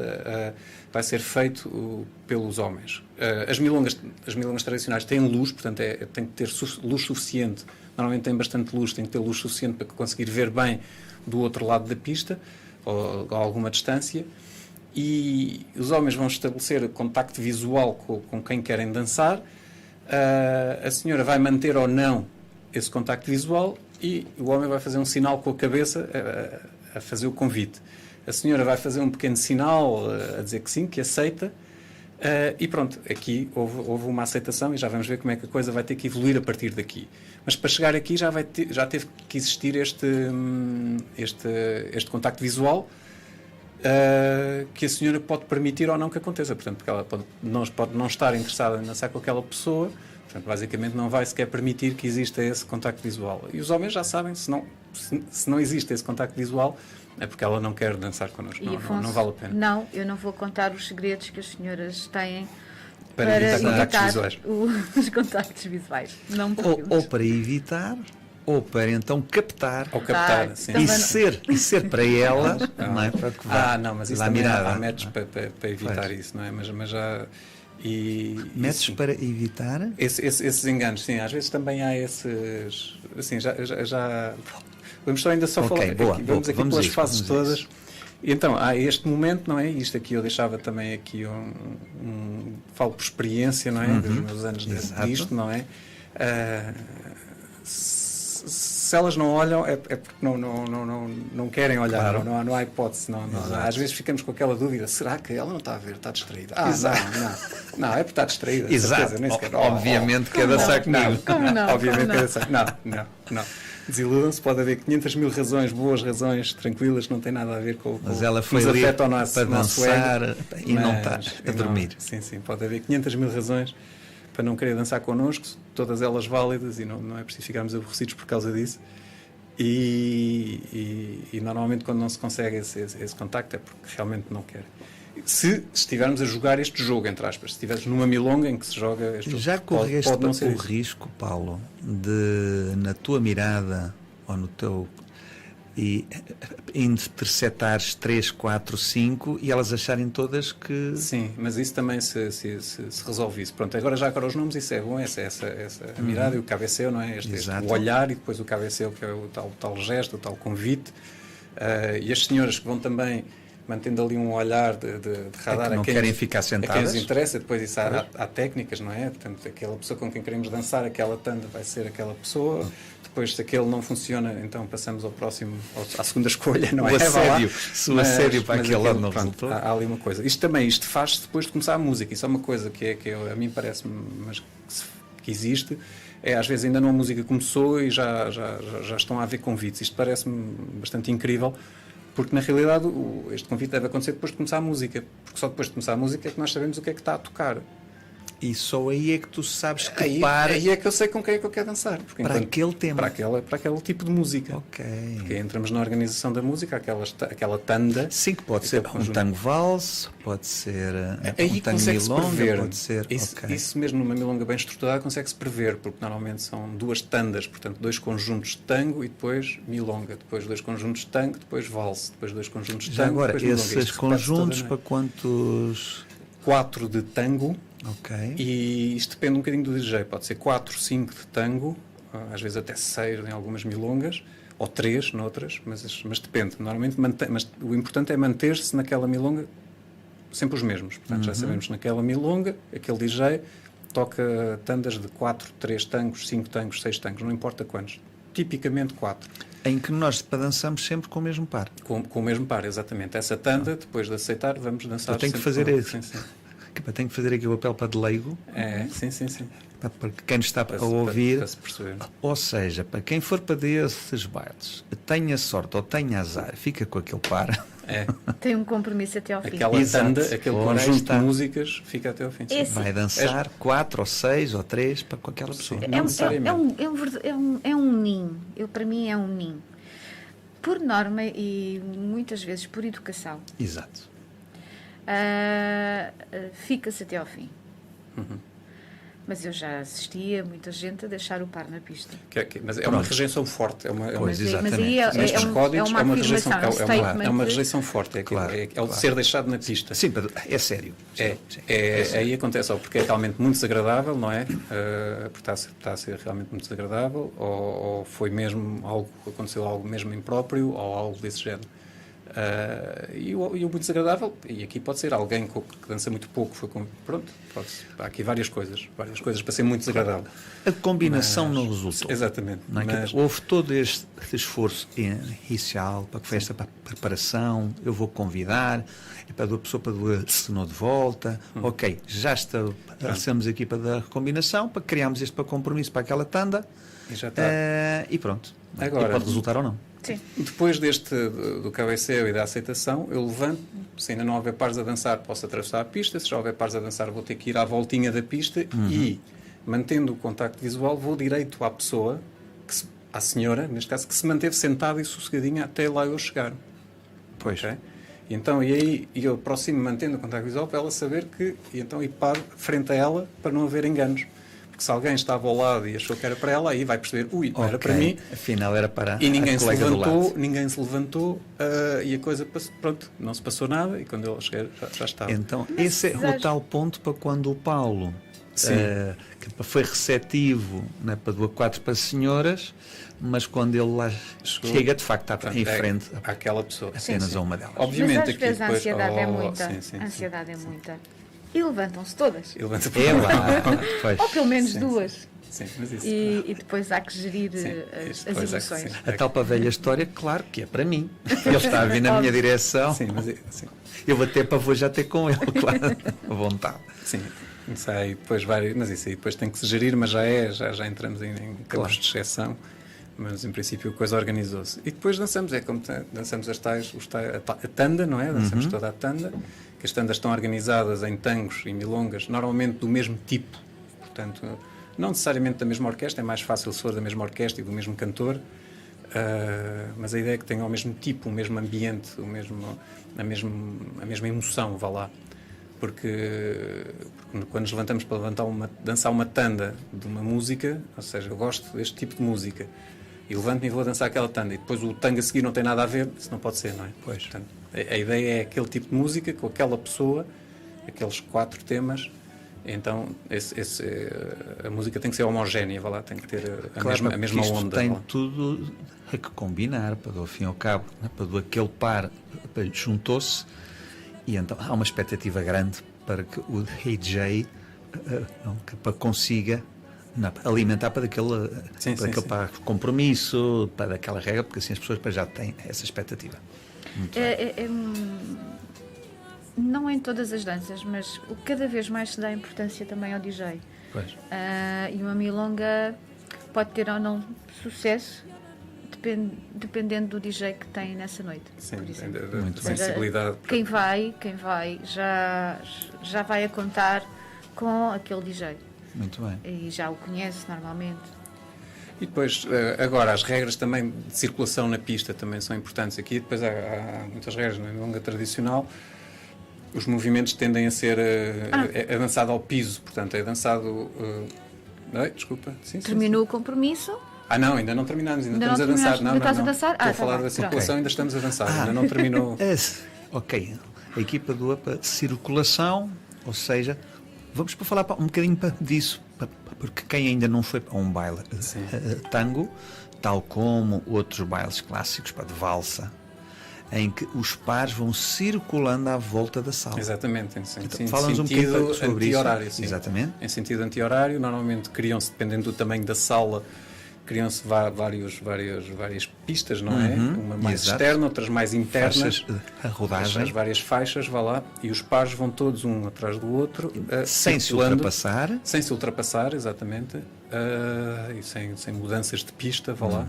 vai ser feito pelos homens. As milongas tradicionais têm luz, portanto tem que ter luz suficiente. Normalmente tem bastante luz, tem que ter luz suficiente para conseguir ver bem do outro lado da pista, ou a alguma distância. E os homens vão estabelecer contacto visual com quem querem dançar. A senhora vai manter ou não esse contacto visual e o homem vai fazer um sinal com a cabeça a fazer o convite. A senhora vai fazer um pequeno sinal a dizer que sim, que aceita, E pronto, aqui houve uma aceitação e já vamos ver como é que a coisa vai ter que evoluir a partir daqui. Mas para chegar aqui já teve que existir este contacto visual que a senhora pode permitir ou não que aconteça. Portanto, porque ela pode não estar interessada em dançar com aquela pessoa, portanto, basicamente não vai sequer permitir que exista esse contacto visual. E os homens já sabem, se não existe esse contacto visual, é porque ela não quer dançar connosco. Não vale a pena. Não, eu não vou contar os segredos que as senhoras têm para evitar os contactos visuais. Não ou para evitar, ou para então captar, sim. e ser para ela, não é? Para que vá, mas isso também há métodos para evitar isso, não é? Mas já... métodos para evitar? Esses enganos, sim. Às vezes também há esses... Assim, já vamos ainda só falar... Vamos aqui pelas fases todas. Então, há este momento, não é? Isto aqui eu deixava também aqui falo por experiência, não é? Dos meus anos disto, não é? Se elas não olham é porque não querem olhar, claro. Não há hipótese. Às vezes ficamos com aquela dúvida, será que ela não está a ver, está distraída? Não, é porque está distraída. Exato, certeza, nem sequer, obviamente quer dançar comigo. Obviamente quer dançar. Não. Desiludam-se, pode haver 500 mil razões, boas razões, tranquilas, não tem nada a ver com mas ela foi ali para dançar ego, e não está a dormir. Sim, pode haver 500 mil razões para não querer dançar connosco, todas elas válidas, e não é preciso ficarmos aborrecidos por causa disso. E normalmente quando não se consegue esse contacto é porque realmente não quer. Se estivermos a jogar este jogo, entre aspas, se estiveres numa milonga em que se joga este jogo, já correste o risco, Paulo, de na tua mirada ou no teu e interceptares 3, 4, 5 e elas acharem todas que... Sim, mas isso também se resolve isso. Pronto, agora os nomes, isso é bom, essa mirada e o cabeceu, não é? O olhar e depois o cabeceu, que é o tal gesto, o tal convite. E as senhoras que vão também mantendo ali um olhar de radar não querem ficar sentadas. A quem lhes interessa, depois isso há técnicas, não é? Portanto, aquela pessoa com quem queremos dançar, aquela tanda vai ser aquela pessoa. Depois, se aquele não funciona, então passamos à segunda escolha, não é? Se o assédio para aquele lado não resultou. Há ali uma coisa. Isto faz-se depois de começar a música. Isso é uma coisa que a mim parece-me, mas que existe. Às vezes ainda não a música começou e já estão a haver convites. Isto parece-me bastante incrível. Porque, na realidade, este convite deve acontecer depois de começar a música. Porque só depois de começar a música é que nós sabemos o que é que está a tocar. E só aí é que tu sabes que aí é que eu sei com quem é que eu quero dançar. Porque para aquele tema. Para aquele tipo de música. Ok. Porque entramos na organização da música, aquela tanda. Sim, que pode ser um tango valse, pode ser um tango milonga, pode ser... Isso mesmo numa milonga bem estruturada consegue-se prever, porque normalmente são 2 tandas, portanto 2 conjuntos de tango e depois milonga, depois 2 conjuntos de tango, depois valse, depois 2 conjuntos de tango. Já agora, esses conjuntos para quantos? 4 de tango. Okay. E isto depende um bocadinho do DJ. Pode ser 4, 5 de tango, às vezes até 6 em algumas milongas, ou 3 noutras, mas depende. Normalmente mas o importante é manter-se naquela milonga sempre os mesmos. Portanto, já sabemos que naquela milonga, aquele DJ toca tandas de 4, 3 tangos, 5 tangos, 6 tangos, não importa quantos. Tipicamente 4. Em que nós dançamos sempre com o mesmo par. Com o mesmo par, exatamente. Essa tanda, depois de aceitar, vamos dançar. Eu tenho que fazer isso. Sim. Tenho que fazer aqui o papel para de leigo. Sim. Para quem nos está a ouvir. Para se perceber. Ou seja, para quem for para desses bailes, tenha sorte ou tenha azar, fica com aquele par. Tem um compromisso até ao fim. Aquela tanda, aquele conjunto de músicas, fica até ao fim. Vai dançar 4 ou 6 ou 3 com aquela pessoa. É um ninho. Para mim é um ninho. Por norma e muitas vezes por educação. Exato. Fica-se até ao fim. Mas eu já assistia muita gente a deixar o par na pista. Mas é uma rejeição forte. Mas aí é uma rejeição forte. É o ser deixado na pista. Sim, é sério. Aí acontece, ou porque é realmente muito desagradável, não é? Porque está a ser realmente muito desagradável, ou foi mesmo aconteceu algo mesmo impróprio, ou algo desse género. E o muito desagradável, e aqui pode ser alguém que dança muito pouco, pronto, há aqui várias coisas para ser muito desagradável. A combinação não resultou. Exatamente. Não é? Mas, Houve todo este esforço inicial para que foi esta preparação, eu vou convidar, e para a pessoa para assinou de volta, ok, já estamos aqui para dar a combinação, para criarmos este para compromisso para aquela tanda, e já está. E pronto. Agora, e pode resultar ou não. Sim. Depois do cabeceu e da aceitação, eu levanto, se ainda não houver pares a dançar, posso atravessar a pista, se já houver pares a dançar, vou ter que ir à voltinha da pista e, mantendo o contacto visual, vou direito à pessoa, à senhora, neste caso, que se manteve sentada e sossegadinha até lá eu chegar. Pois. Okay? Então, e aí eu aproximo, mantendo o contacto visual, para ela saber que, e paro frente a ela, para não haver enganos. Porque se alguém estava ao lado e achou que era para ela, aí vai perceber, não era para mim. Afinal era para e ninguém a colega do lado. ninguém se levantou e a coisa passou, pronto, não se passou nada e quando eu cheguei já estava. Então, esse é o tal ponto para quando o Paulo, que foi receptivo, né, para doar 4 para senhoras, mas quando ele lá chega, de facto, está em frente àquela pessoa. Apenas a uma delas. Obviamente, mas às vezes depois, a ansiedade é muita. A ansiedade é muita. E levantam-se todas. É lá. Ou pelo menos 2. Sim, mas isso, e depois há que gerir as emoções. A tal para a velha história, claro que é para mim. Ele está a vir na minha direção. Sim, mas sim. Eu até para vou já ter com ele, claro, à vontade. Sim, isso aí depois mas isso aí depois tem que se gerir, mas já entramos em casos de exceção. Mas em princípio a coisa organizou-se. E depois dançamos, é como dançamos a tanda, não é? Dançamos toda a tanda, que as tandas estão organizadas em tangos e milongas, normalmente do mesmo tipo, portanto, não necessariamente da mesma orquestra, é mais fácil se for da mesma orquestra e do mesmo cantor, mas a ideia é que tenham o mesmo tipo, o mesmo ambiente, a mesma emoção, vá lá. Porque quando nos levantamos para dançar uma tanda de uma música, ou seja, eu gosto deste tipo de música, e levanto-me e vou dançar aquela tanda, e depois o tango a seguir não tem nada a ver, isso não pode ser, não é? Pois. Portanto, a ideia é aquele tipo de música, com aquela pessoa, aqueles 4 temas, então a música tem que ser homogénea, vá lá, tem que ter a mesma onda. Tem tudo a que combinar, para ao fim e ao cabo, para aquele par juntou-se, e então há uma expectativa grande para que o DJ para consiga alimentar para aquele para compromisso, para aquela regra, porque assim as pessoas já têm essa expectativa. Não em todas as danças, mas cada vez mais se dá importância também ao DJ. Pois. E uma milonga pode ter ou não sucesso, dependendo do DJ que tem nessa noite. Sim, por exemplo. da sensibilidade. Quem vai já vai a contar com aquele DJ. Muito bem. E já o conhece normalmente. E depois, agora, as regras também de circulação na pista também são importantes aqui. Depois há muitas regras na milonga tradicional. Os movimentos tendem a ser é dançado ao piso, portanto, é dançado... desculpa. Sim, Terminou o compromisso. Não, ainda não terminamos, ainda estamos a dançar. Não, estás a dançar? Estou a falar da circulação, ainda estamos a dançar, ainda não terminou. Ok, a equipa do APA circulação, ou seja, vamos para falar um bocadinho disso, porque quem ainda não foi para um baile tango, tal como outros bailes clássicos de valsa, em que os pares vão circulando à volta da sala. Exatamente, então, falamos um bocadinho sobre anti-horário, isso. Exatamente. Em sentido anti-horário, normalmente criam-se, dependendo do tamanho da sala, criam-se várias pistas, não é? Uma mais externa, outras mais internas. Faixas a rodagem. As várias faixas, vá lá, e os pares vão todos um atrás do outro. Sem se ultrapassar. Sem se ultrapassar, exatamente. E sem mudanças de pista, vá lá.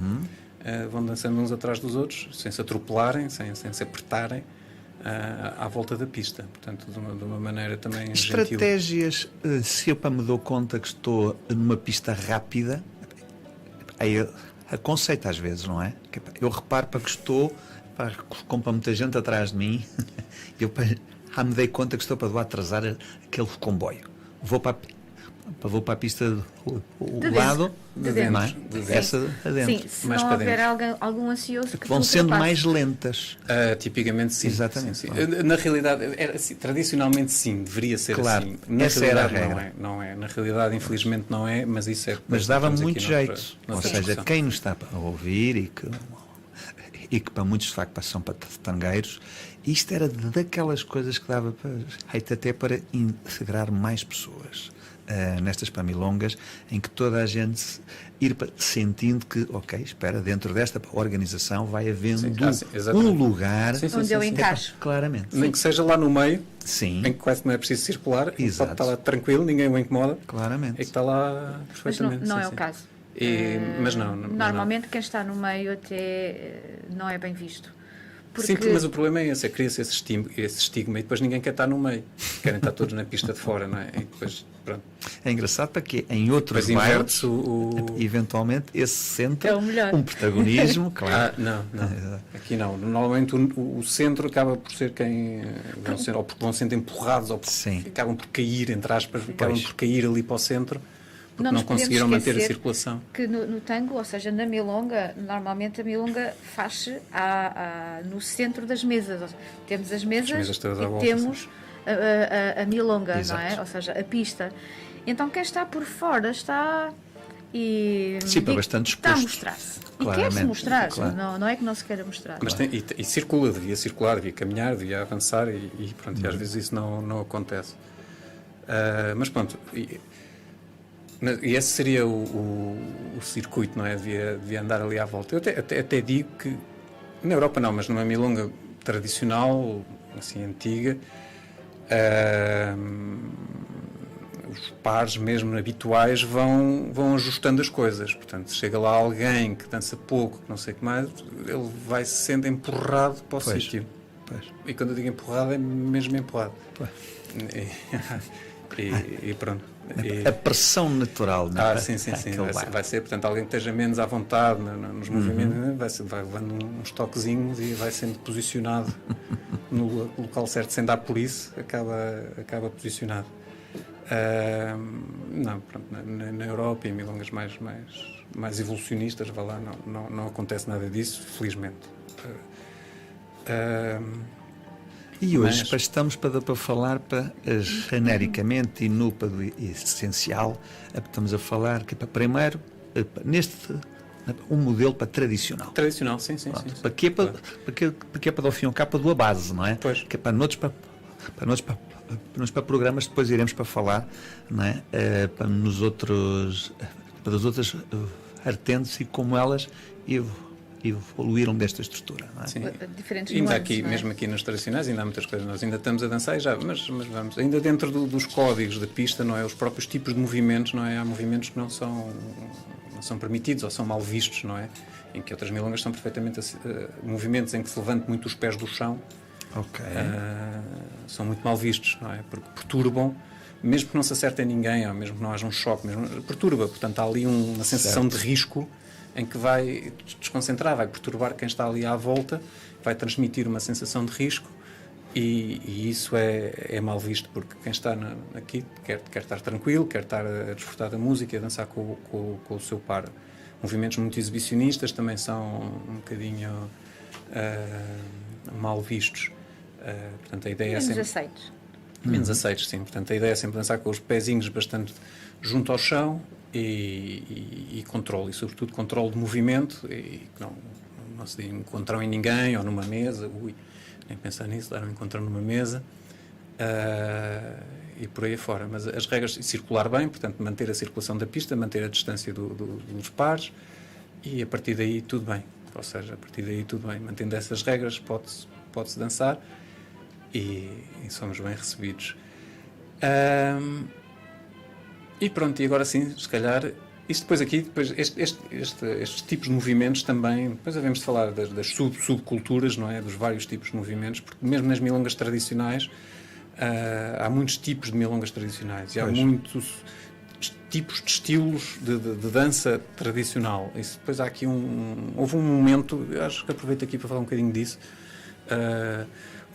Vão dançando uns atrás dos outros, sem se atropelarem, sem se apertarem, à volta da pista. Portanto, de uma maneira também estratégias, se eu me dou conta que estou numa pista rápida, aí aconceito às vezes, não é? Eu reparo para que estou, como para muita gente atrás de mim, eu me dei conta que estou para atrasar aquele comboio. Vou para a pista do lado, de dentro. Não é? Essa adentro. Sim, se não houver algum ansioso que vão sendo mais lentas. Tipicamente sim. Exatamente. Sim. Na realidade, tradicionalmente sim, deveria ser assim. Na essa era a regra. Não é. Na realidade, infelizmente não é, mas isso é... Mas dava muito jeito. Ou seja, quem nos está a ouvir e que para muitos de facto são para tangueiros. Isto era daquelas coisas que dava até para integrar mais pessoas nestas pamilongas, em que toda a gente ir sentindo que, ok, espera, dentro desta organização vai havendo um lugar onde eu encaixo. Claramente. Nem que seja lá no meio, sim, em que quase não é preciso circular, pode exato, estar lá tranquilo, ninguém o incomoda. Claramente. É que está lá perfeitamente. Mas não é o caso. Mas normalmente quem está no meio até não é bem visto. Sim, mas o problema é esse, cria-se esse estigma e depois ninguém quer estar no meio. Querem estar todos na pista de fora, não é? E depois, pronto. É engraçado porque em outros bairros, eventualmente, esse sente um protagonismo, claro. Não. Aqui não. Normalmente o centro acaba por ser quem ou porque vão sendo empurrados ou porque acabam por cair, entre aspas, acabam por cair ali para o centro. Porque não conseguiram manter a circulação. Que no tango, ou seja, na milonga, normalmente a milonga faz-se no centro das mesas. Temos as mesas e volta, temos a milonga, não é? Ou seja, a pista. Então quem está por fora está bastante está a mostrar-se. E quer-se mostrar, claro. Não é que não se queira mostrar. Mas circula, devia circular, devia caminhar, devia avançar e pronto, e às vezes isso não acontece. Mas pronto... E esse seria o circuito, não é? Devia andar ali à volta. Eu até digo que, na Europa não, mas numa milonga tradicional, assim, antiga, os pares mesmo habituais vão ajustando as coisas. Portanto, se chega lá alguém que dança pouco, que não sei o que mais, ele vai sendo empurrado para o sítio. E quando eu digo empurrado, é mesmo empurrado. E pronto. A pressão natural, não é? Sim. Vai ser, portanto, alguém que esteja menos à vontade nos movimentos, vai levando uns toquezinhos e vai sendo posicionado no local certo, sem dar por isso, acaba posicionado. Não, pronto, na Europa e em milongas mais evolucionistas, não acontece nada disso, felizmente. E hoje estamos para falar genericamente e no para do essencial, estamos a falar que para primeiro um modelo para tradicional. Tradicional, sim. Para que é para o fim e ao cabo do a base, não é? Pois. Que é para nós para programas depois iremos para falar, não é? Para as outras vertentes e como elas evoluíram desta estrutura, não é? Sim. Diferentes ainda nuances, aqui, mesmo aqui nos tradicionais, ainda há muitas coisas. Nós ainda estamos a dançar mas vamos. Ainda dentro dos códigos da pista, não é? Os próprios tipos de movimentos, não é? Há movimentos que não são permitidos ou são mal vistos, não é? Em que outras milongas são perfeitamente movimentos em que se levante muito os pés do chão. São muito mal vistos, não é? Porque perturbam, mesmo que não se acerte em ninguém, ou mesmo que não haja um choque, perturba. Portanto, há ali uma sensação de risco em que vai desconcentrar, vai perturbar quem está ali à volta, vai transmitir uma sensação de risco e isso é mal visto, porque quem está aqui quer estar tranquilo, quer estar a desfrutar da música e a dançar com o seu par. Movimentos muito exibicionistas também são um bocadinho mal vistos. Portanto, a ideia menos é sempre... aceitos. Menos aceitos, sim. Portanto, a ideia é sempre dançar com os pezinhos bastante junto ao chão e controle, e sobretudo controle de movimento, e que não se encontram em ninguém ou numa mesa, nem pensar nisso, dar um encontro numa mesa e por aí fora. Mas as regras, circular bem, portanto, manter a circulação da pista, manter a distância dos pares e a partir daí tudo bem. Ou seja, a partir daí tudo bem. Mantendo essas regras pode-se dançar e somos bem recebidos. E pronto, e agora sim, se calhar, isto depois estes tipos de movimentos também, depois havemos de falar das subculturas, não é? Dos vários tipos de movimentos, porque mesmo nas milongas tradicionais há muitos tipos de milongas tradicionais e há muitos tipos de estilos de dança tradicional. E depois há aqui houve um momento, eu acho que aproveito aqui para falar um bocadinho disso,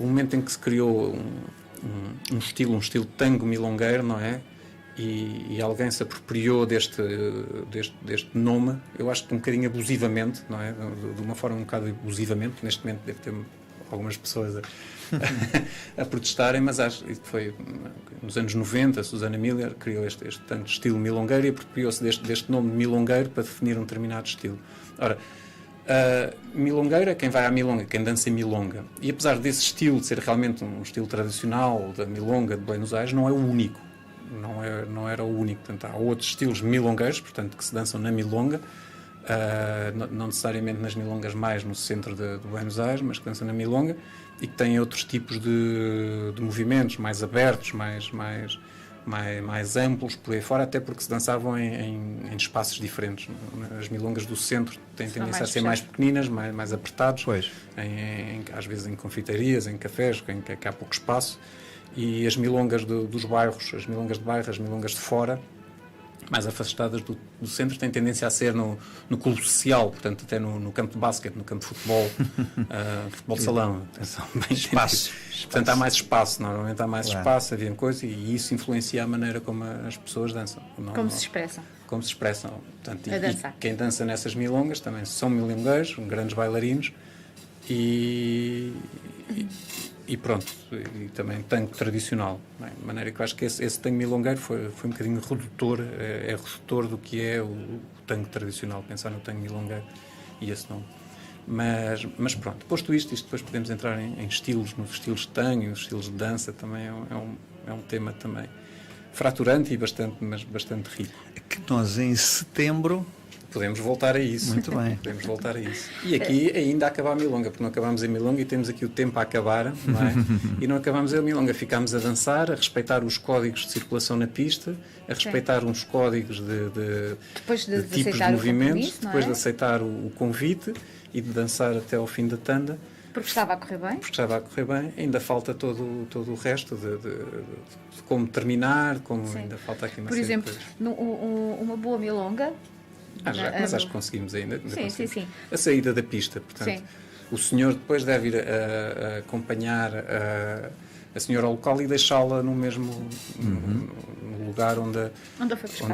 um momento em que se criou um estilo tango milongueiro, não é? E alguém se apropriou deste nome, eu acho que um bocadinho abusivamente, não é? De uma forma um bocado abusivamente. Neste momento deve ter algumas pessoas a protestarem, mas acho que foi nos anos 90, a Susana Miller criou este tanto estilo milongueiro e apropriou-se deste nome de milongueiro para definir um determinado estilo. Ora, Milongueira, quem vai à milonga, quem dança milonga. E apesar desse estilo de ser realmente um estilo tradicional da milonga de Buenos Aires, não é o único. Não era o único. Portanto, há outros estilos milongueiros, portanto, que se dançam na milonga, não necessariamente nas milongas mais no centro de Buenos Aires, mas que dançam na milonga e que têm outros tipos de movimentos mais abertos, mais amplos por aí fora, até porque se dançavam em espaços diferentes. As milongas do centro têm tendência a ser mais pequeninas, mais apertados, às vezes em confeitarias, em cafés, em que há pouco espaço, e as milongas dos bairros, as milongas de bairro, as milongas de fora, mais afastadas do centro, têm tendência a ser no clube social, portanto até no campo de basquete, no campo de futebol, futebol de salão, atenção, bem espaço. Portanto há mais espaço, normalmente há mais espaço, havia coisa, e isso influencia a maneira como as pessoas dançam. Como se expressam. Como se expressam. Portanto, e quem dança nessas milongas também são milongueiros, grandes bailarinos, e pronto, e também tango tradicional. Bem, de maneira que eu acho que esse tango milongueiro foi um bocadinho redutor, é redutor do que é o tango tradicional, pensar no tango milongueiro e esse nome. Mas pronto, posto isto depois podemos entrar em estilos, nos estilos de tango e nos estilos de dança, também é um tema também fraturante e bastante rico. Que nós em setembro... Podemos voltar a isso. Muito bem. Podemos voltar a isso. E aqui ainda acaba a milonga, porque não acabamos a milonga e temos aqui o tempo a acabar, não é? E não acabamos a milonga, ficámos a dançar, a respeitar os códigos de circulação na pista, a respeitar uns códigos de tipos de movimentos, depois de aceitar o convite e de dançar até ao fim da tanda. Porque estava a correr bem? Porque estava a correr bem. Ainda falta todo o resto de como terminar, ainda falta aqui uma Por exemplo, uma boa milonga... mas acho que conseguimos ainda. Sim. A saída da pista, portanto, o senhor depois deve ir a acompanhar a senhora ao local e deixá-la no mesmo no lugar onde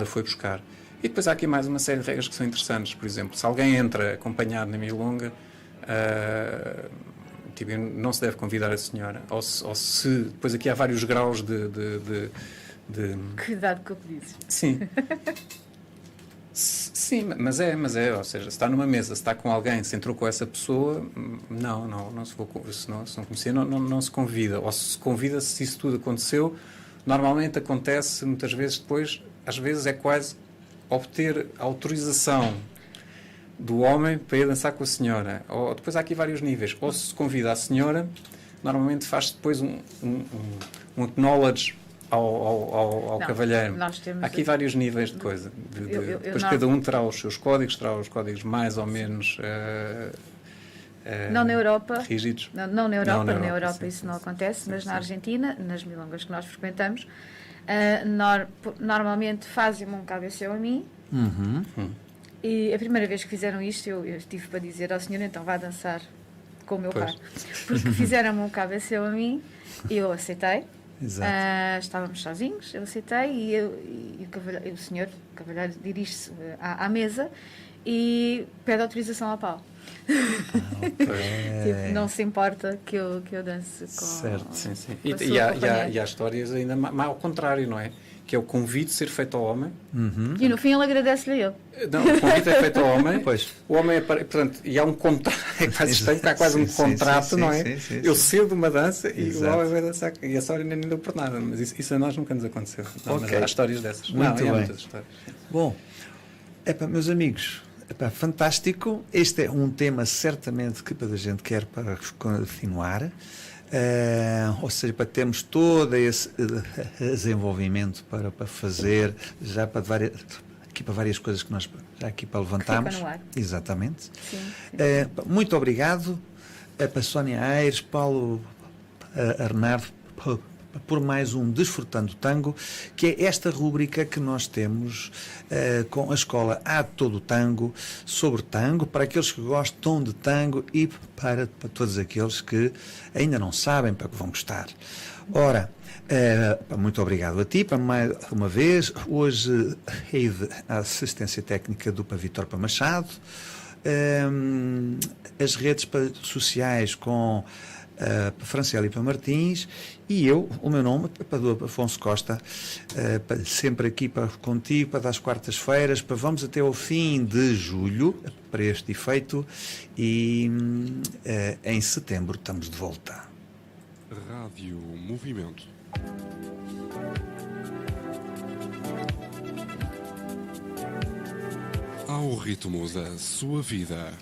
foi buscar. E depois há aqui mais uma série de regras que são interessantes. Por exemplo, se alguém entra acompanhado na milonga, não se deve convidar a senhora. Ou se depois aqui há vários graus de... Cuidado com o que dizes. Sim. Sim, mas é, ou seja, se está numa mesa, se está com alguém, se entrou com essa pessoa, não se não conhecer, não se convida, ou se convida, se isso tudo aconteceu, normalmente acontece muitas vezes depois, às vezes é quase obter autorização do homem para ir dançar com a senhora, ou depois há aqui vários níveis, ou se convida a senhora, normalmente faz depois um acknowledge ao cavalheiro. Há aqui vários níveis de coisa. Depois cada um terá os seus códigos, mais ou menos não na Europa, rígidos. Não na Europa isso não acontece, mas na Argentina, nas milongas que nós frequentamos, normalmente fazem-me um cabeceu a mim. E a primeira vez que fizeram isto, eu tive para dizer ao senhor, então vá dançar com o meu pai. Porque fizeram-me um cabeceu a mim e eu aceitei. Estávamos sozinhos, eu aceitei e o senhor cavalheiro dirige-se à mesa e pede autorização ao pau. Tipo, não se importa que eu dance com... Certo, sim. E há histórias ainda mais ao contrário, não é? Que é o convite ser feito ao homem. E no fim ele agradece-lhe a ele. Não, o convite é feito ao homem. O homem portanto, e há um contrato, há quase um contrato, não é? Eu cedo uma dança e o homem vai dançar. E a história nem deu por nada, mas isso a nós nunca nos aconteceu. Mas há histórias dessas. Muito bem. Há muitas histórias. Bom, meus amigos, fantástico. Este é um tema certamente que a gente quer para continuar. Ou seja, para termos todo esse desenvolvimento para fazer, já para várias coisas que nós já aqui para levantarmos. Exatamente. Sim. Muito obrigado para Sónia Aires, Paulo Arnardo, por mais um Desfrutando Tango, que é esta rúbrica que nós temos com a escola A Todo Tango, sobre tango, para aqueles que gostam de tango e para todos aqueles que ainda não sabem para que vão gostar. Ora, muito obrigado a ti, para mais uma vez. Hoje a assistência técnica do Vítor Machado, as redes sociais com para Franciele e para Martins, e eu, o meu nome, para Afonso Costa, sempre aqui contigo, para das quartas-feiras, para vamos até ao fim de julho, para este efeito, e em setembro estamos de volta. Rádio Movimento. Ao ritmo da sua vida.